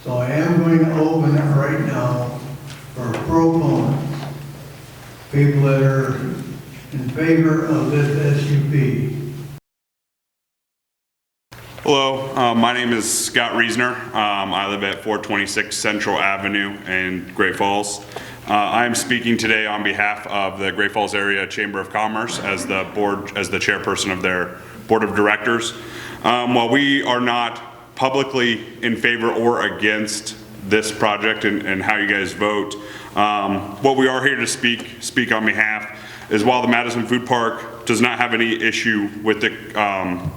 So I am going to open it right now for proponents, people that are in favor of this SUP. Hello, my name is Scott Reesner. I live at 426 Central Avenue in Great Falls. I am speaking today on behalf of the Great Falls Area Chamber of Commerce as the chairperson of their board of directors. While we are not publicly in favor or against this project and how you guys vote, what we are here to speak on behalf is while the Madison Food Park does not have any issue with the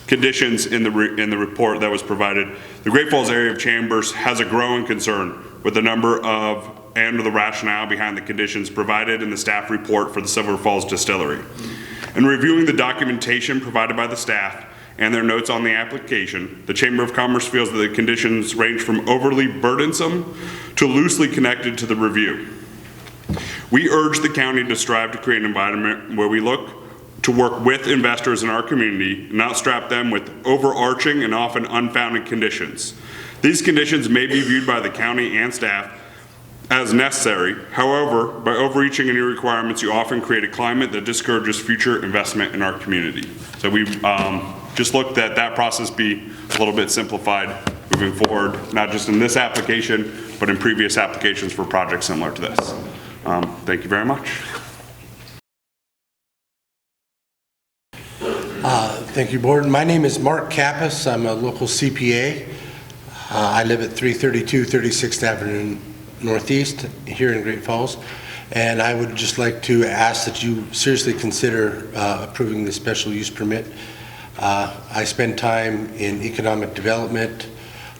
conditions in the report that was provided, the Great Falls Area of Chambers has a growing concern with the number of and the rationale behind the conditions provided in the staff report for the Silver Falls Distillery. In reviewing the documentation provided by the staff and their notes on the application, the Chamber of Commerce feels that the conditions range from overly burdensome to loosely connected to the review. We urge the county to strive to create an environment where we look to work with investors in our community, not strap them with overarching and often unfounded conditions. These conditions may be viewed by the county and staff as necessary. However, by overreaching any requirements, you often create a climate that discourages future investment in our community. So we just looked at that process be a little bit simplified moving forward, not just in this application, but in previous applications for projects similar to this. Thank you very much. Thank you, Board. My name is Mark Kappas. I'm a local CPA. I live at 332 36th Avenue Northeast here in Great Falls, and I would just like to ask that you seriously consider approving the special use permit. I spend time in economic development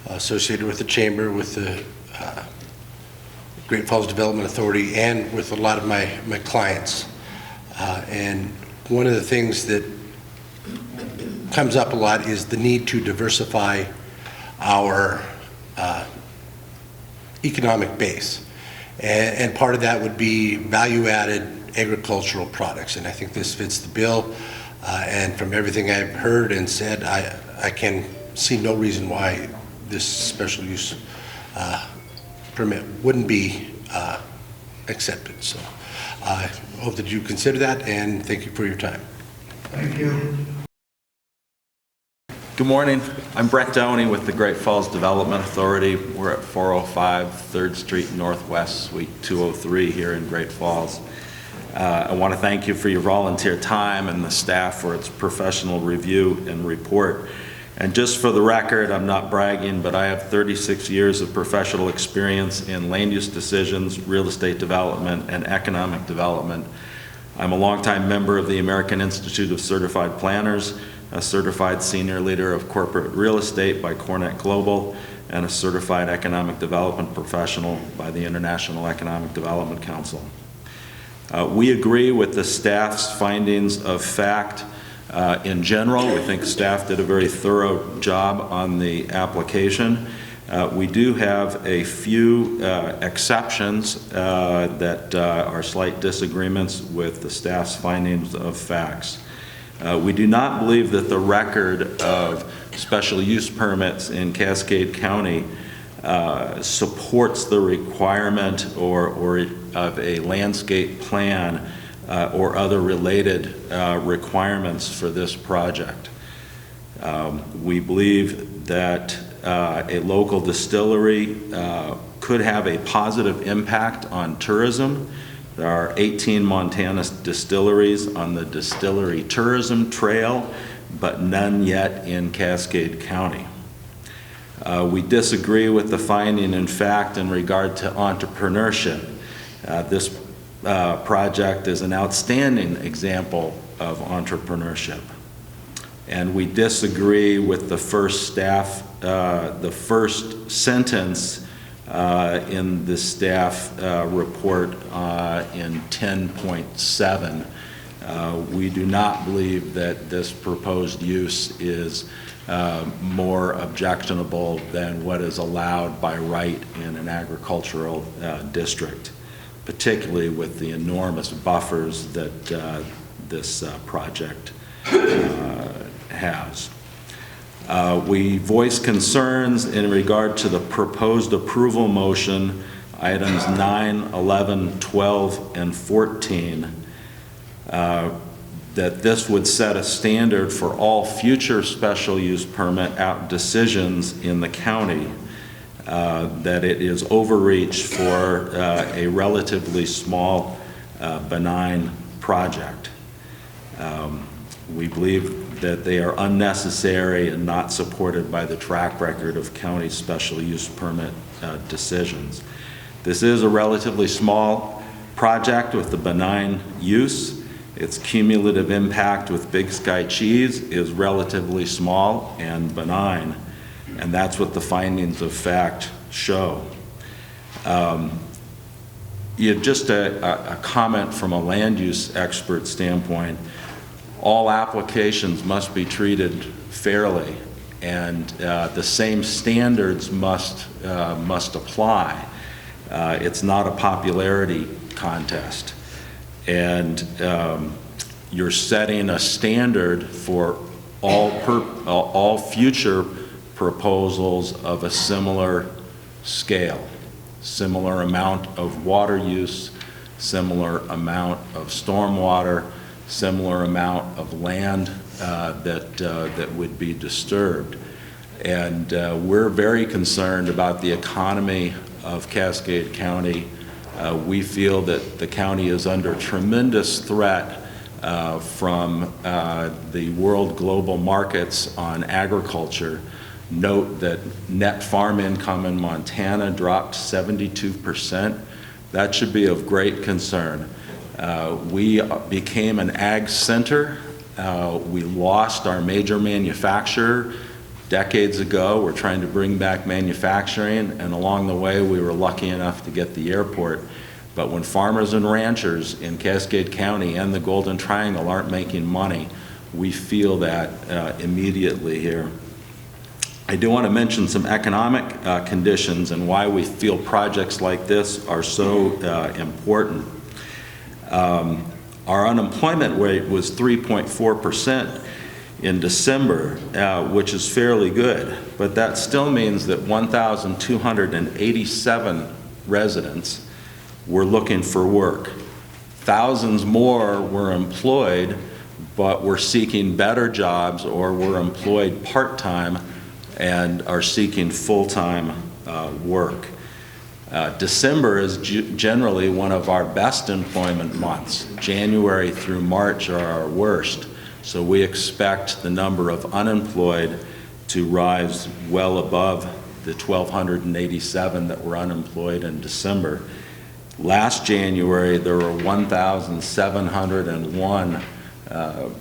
associated with the Chamber, with the Great Falls Development Authority, and with a lot of my clients. And one of the things that comes up a lot is the need to diversify our economic base. And part of that would be value-added agricultural products. And I think this fits the bill. And from everything I've heard and said, I can see no reason why this special use permit wouldn't be accepted. So I hope that you consider that, and thank you for your time. Thank you. Good morning. I'm Brett Downey with the Great Falls Development Authority. We're at 405 3rd Street Northwest, Suite 203 here in Great Falls. I want to thank you for your volunteer time and the staff for its professional review and report. And just for the record, I'm not bragging, but I have 36 years of professional experience in land use decisions, real estate development, and economic development. I'm a longtime member of the American Institute of Certified Planners, a certified senior leader of corporate real estate by Cornet Global, and a certified economic development professional by the International Economic Development Council. We agree with the staff's findings of fact in general. We think staff did a very thorough job on the application. We do have a few exceptions that are slight disagreements with the staff's findings of facts. We do not believe that the record of special use permits in Cascade County supports the requirement or of a landscape plan or other related requirements for this project. We believe that a local distillery could have a positive impact on tourism. There are 18 Montana distilleries on the Distillery Tourism Trail, but none yet in Cascade County. We disagree with the finding in fact in regard to entrepreneurship. This project is an outstanding example of entrepreneurship. And we disagree with the first sentence in the staff report in 10.7. We do not believe that this proposed use is more objectionable than what is allowed by right in an agricultural district, particularly with the enormous buffers that this project has. We voiced concerns in regard to the proposed approval motion, items 9, 11, 12, and 14, that this would set a standard for all future special use permit decisions in the county, that it is overreach for a relatively small, benign project. We believe that they are unnecessary and not supported by the track record of county special use permit decisions. This is a relatively small project with a benign use. Its cumulative impact with Big Sky Cheese is relatively small and benign, and that's what the findings of fact show. Just a comment from a land use expert standpoint. All applications must be treated fairly, and the same standards must apply. It's not a popularity contest, and you're setting a standard for all future proposals of a similar scale, similar amount of water use, similar amount of stormwater, similar amount of land that would be disturbed. And we're very concerned about the economy of Cascade County. We feel that the county is under tremendous threat from the world global markets on agriculture. Note that net farm income in Montana dropped 72%. That should be of great concern. We became an ag center. We lost our major manufacturer decades ago. We're trying to bring back manufacturing, and along the way we were lucky enough to get the airport. But when farmers and ranchers in Cascade County and the Golden Triangle aren't making money, we feel that immediately here. I do want to mention some economic conditions and why we feel projects like this are so important. Our unemployment rate was 3.4% in December, which is fairly good, but that still means that 1,287 residents were looking for work. Thousands more were employed, but were seeking better jobs or were employed part-time and are seeking full-time work. December is generally one of our best employment months. January through March are our worst. So we expect the number of unemployed to rise well above the 1,287 that were unemployed in December. Last January, there were 1,701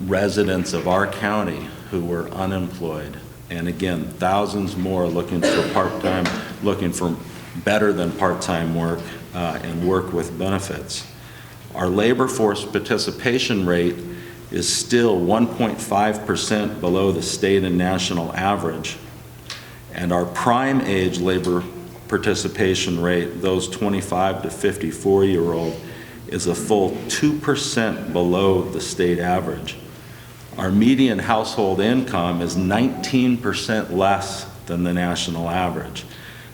residents of our county who were unemployed. And again, thousands more looking for part-time, looking for better than part-time work and work with benefits. Our labor force participation rate is still 1.5% below the state and national average. And our prime age labor participation rate, those 25 to 54-year-old, is a full 2% below the state average. Our median household income is 19% less than the national average.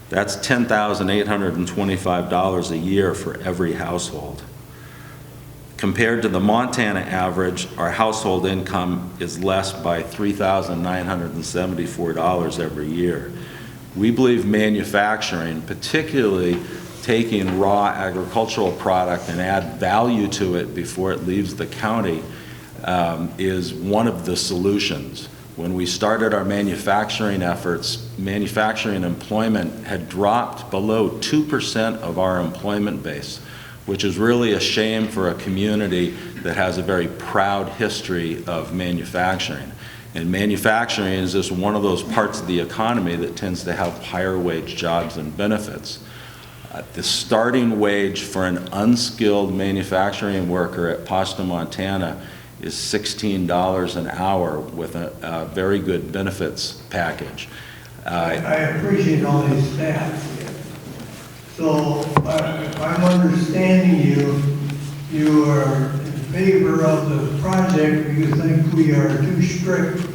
That's $10,825 a year for every household. Compared to the Montana average, our household income is less by $3,974 every year. We believe manufacturing, particularly taking raw agricultural product and add value to it before it leaves the county, is one of the solutions. When we started our manufacturing efforts, manufacturing employment had dropped below 2% of our employment base, which is really a shame for a community that has a very proud history of manufacturing. And manufacturing is just one of those parts of the economy that tends to have higher wage jobs and benefits. The starting wage for an unskilled manufacturing worker at Pasta, Montana is $16 an hour with a very good benefits package. I appreciate all these stats. So if I'm understanding you are in favor of the project because you think we are too strict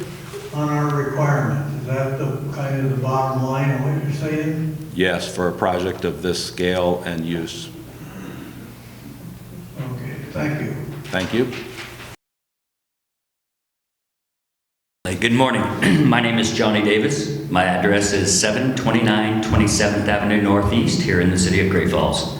on our requirements. Is that the kind of the bottom line of what you're saying? Yes, for a project of this scale and use. Okay, thank you. Thank you. Good morning. My name is Johnny Davis. My address is 729 27th Avenue Northeast here in the city of Great Falls.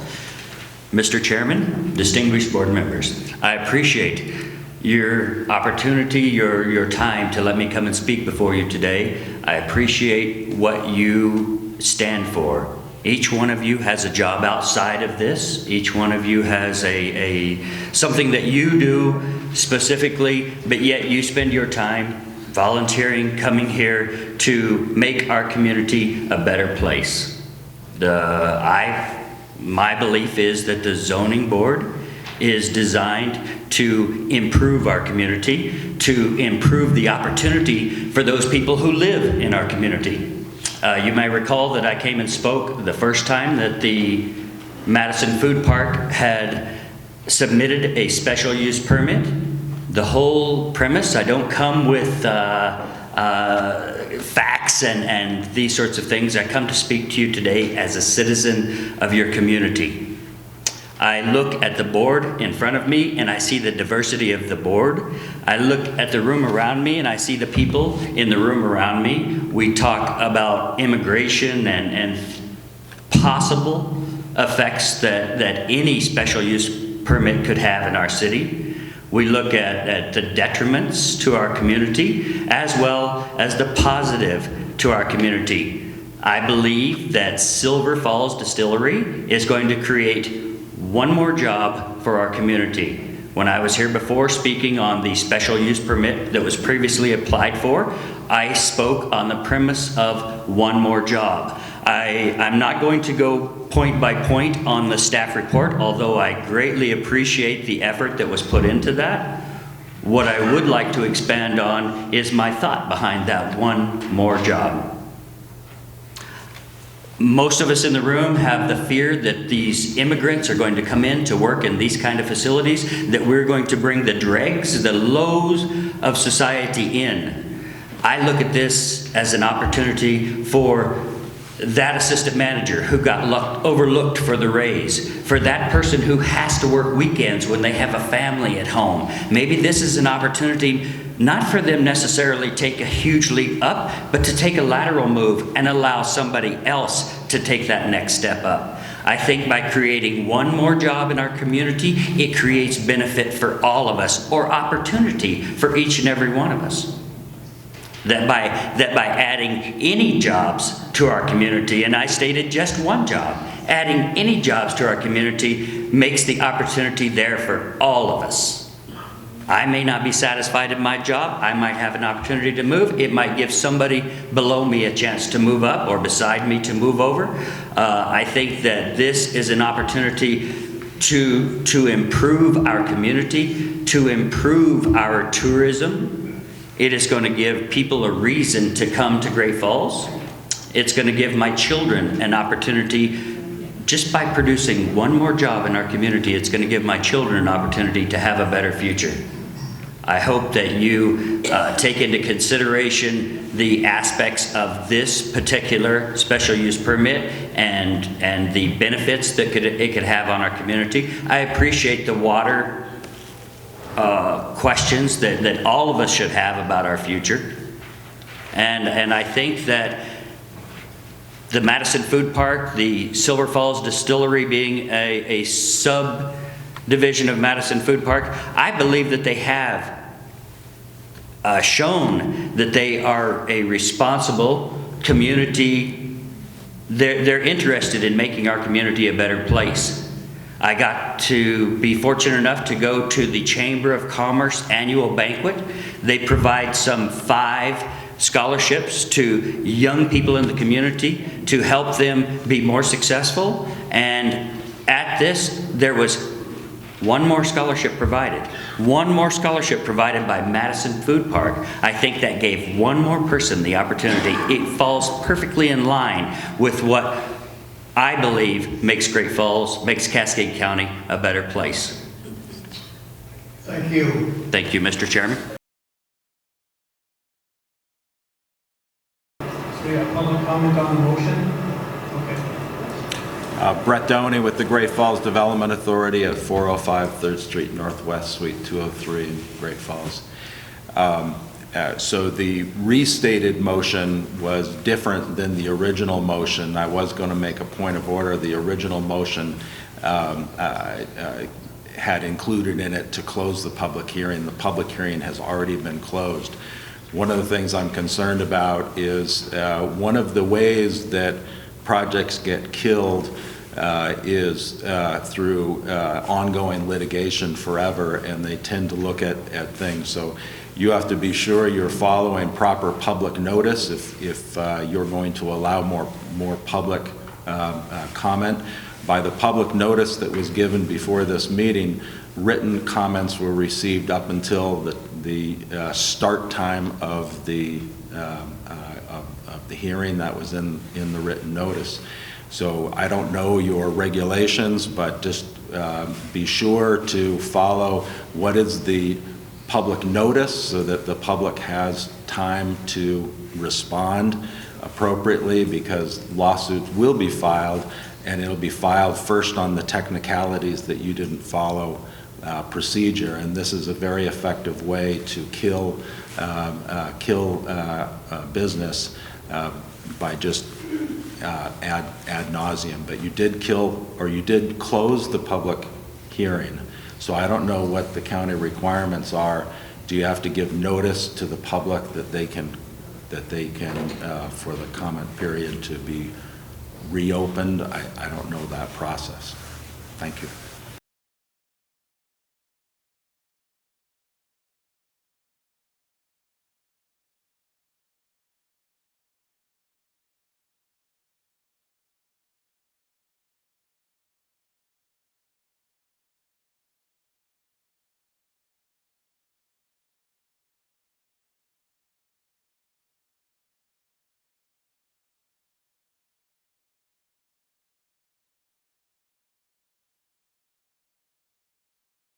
Mr. Chairman, distinguished board members, I appreciate your opportunity, your time to let me come and speak before you today. I appreciate what you stand for. Each one of you has a job outside of this. Each one of you has something that you do specifically, but yet you spend your time volunteering, coming here to make our community a better place. My belief is that the zoning board is designed to improve our community, to improve the opportunity for those people who live in our community. You may recall that I came and spoke the first time that the Madison Food Park had submitted a special use permit. The whole premise, I don't come with facts and these sorts of things. I come to speak to you today as a citizen of your community. I look at the board in front of me and I see the diversity of the board. I look at the room around me and I see the people in the room around me. We talk about immigration and possible effects that any special use permit could have in our city. We look at the detriments to our community as well as the positive to our community. I believe that Silver Falls Distillery is going to create one more job for our community. When I was here before speaking on the special use permit that was previously applied for, I spoke on the premise of one more job. I'm not going to go point by point on the staff report, although I greatly appreciate the effort that was put into that. What I would like to expand on is my thought behind that one more job. Most of us in the room have the fear that these immigrants are going to come in to work in these kind of facilities, that we're going to bring the dregs, the lows of society in. I look at this as an opportunity for that assistant manager who got overlooked for the raise, for that person who has to work weekends when they have a family at home. Maybe this is an opportunity not for them necessarily take a huge leap up, but to take a lateral move and allow somebody else to take that next step up. I think by creating one more job in our community, it creates benefit for all of us, or opportunity for each and every one of us. That by adding any jobs to our community, and I stated just one job, adding any jobs to our community makes the opportunity there for all of us. I may not be satisfied in my job. I might have an opportunity to move. It might give somebody below me a chance to move up, or beside me to move over. I think that this is an opportunity to improve our community, to improve our tourism. It is going to give people a reason to come to Great Falls. It's going to give my children an opportunity. Just by producing one more job in our community, it's going to give my children an opportunity to have a better future. I hope that you take into consideration the aspects of this particular special use permit and the benefits that it could have on our community. I appreciate the water questions that all of us should have about our future. And I think that the Madison Food Park, the Silver Falls Distillery being a subdivision of Madison Food Park, I believe that they have shown that they are a responsible community. They're interested in making our community a better place. I got to be fortunate enough to go to the Chamber of Commerce annual banquet. They provide some 5 scholarships to young people in the community to help them be more successful. And at this, there was one more scholarship provided. One more scholarship provided by Madison Food Park. I think that gave one more person the opportunity. It falls perfectly in line with what I believe makes Great Falls, makes Cascade County a better place. Thank you. Thank you, Mr. Chairman. We have public comment on the motion? Okay. Brett Downey with the Great Falls Development Authority at 405 3rd Street Northwest, Suite 203 in Great Falls. So the restated motion was different than the original motion. I was going to make a point of order. The original motion had included in it to close the public hearing. The public hearing has already been closed. One of the things I'm concerned about is one of the ways that projects get killed is through ongoing litigation forever, and they tend to look at things. So you have to be sure you're following proper public notice if you're going to allow more public comment. By the public notice that was given before this meeting, written comments were received up until the start time of the hearing that was in the written notice. So I don't know your regulations, but just be sure to follow what is the public notice so that the public has time to respond appropriately, because lawsuits will be filed, and it'll be filed first on the technicalities that you didn't follow procedure. And this is a very effective way to kill business by just ad nauseum. But you did close the public hearing. So I don't know what the county requirements are. Do you have to give notice to the public that they can for the comment period to be reopened? I don't know that process. Thank you.